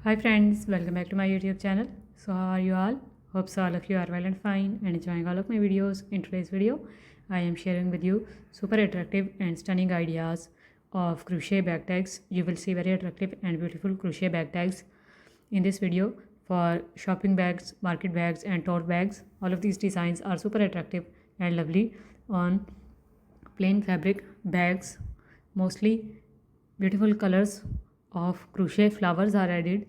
Hi friends, welcome back to my YouTube channel. So how are you all? Hope so all of you are well and fine and enjoying all of my videos. In today's video, I am sharing with you super attractive and stunning ideas of crochet bag tags. You will see very attractive and beautiful crochet bag tags in this video for shopping bags, market bags and tote bags. All of these designs are super attractive and lovely on plain fabric bags. Mostly beautiful colors of crochet flowers are added,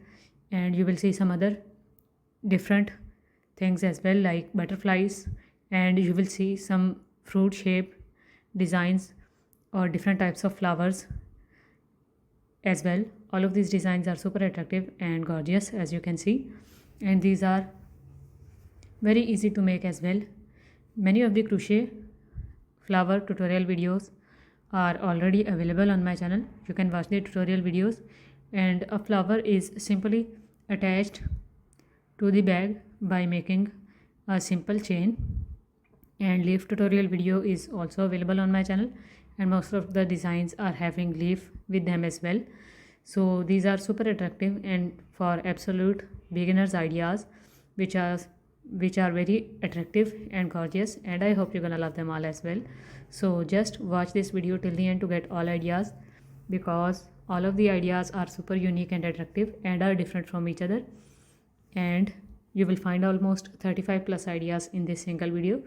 and you will see some other different things as well, like butterflies, and you will see some fruit shape designs or different types of flowers as well. All of these designs are super attractive and gorgeous, as you can see, and these are very easy to make as well. Many of the crochet flower tutorial videos are already available on my channel. You can watch the tutorial videos, and a flower is simply attached to the bag by making a simple chain, and leaf tutorial video is also available on my channel, and most of the designs are having leaf with them as well. So these are super attractive and for absolute beginners ideas, which are very attractive and gorgeous, and I hope you're gonna love them all as well. So just watch this video till the end to get all ideas, because all of the ideas are super unique and attractive and are different from each other, and you will find almost 35 plus ideas in this single video,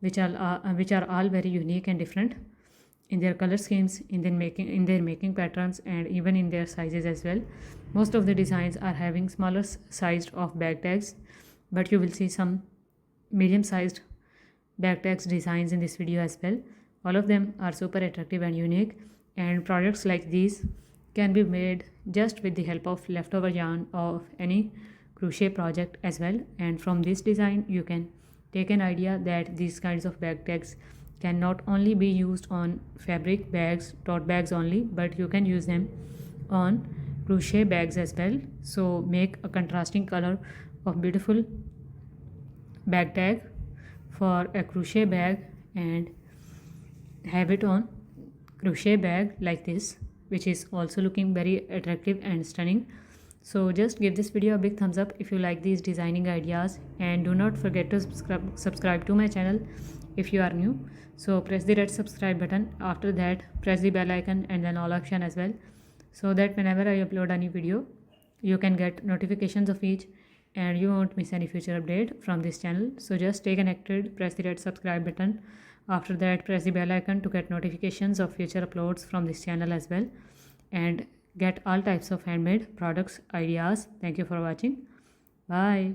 which are all very unique and different in their color schemes, in their making patterns, and even in their sizes as well. Most of the designs are having smaller sized of bag tags, but you will see some medium sized bag tags designs in this video as well. All of them are super attractive and unique, and products like these can be made just with the help of leftover yarn of any crochet project as well. And from this design you can take an idea that these kinds of bag tags can not only be used on fabric bags, tote bags only, but you can use them on crochet bags as well. So make a contrasting color of beautiful bag tag for a crochet bag and have it on crochet bag like this, which is also looking very attractive and stunning. So just give this video a big thumbs up if you like these designing ideas, and do not forget to subscribe to my channel if you are new. So press the red subscribe button, after that press the bell icon and then all option as well, so that whenever I upload a new video you can get notifications of each and you won't miss any future update from this channel. So just stay connected, press the red subscribe button, after that press the bell icon to get notifications of future uploads from this channel as well, and get all types of handmade products ideas. Thank you for watching. Bye.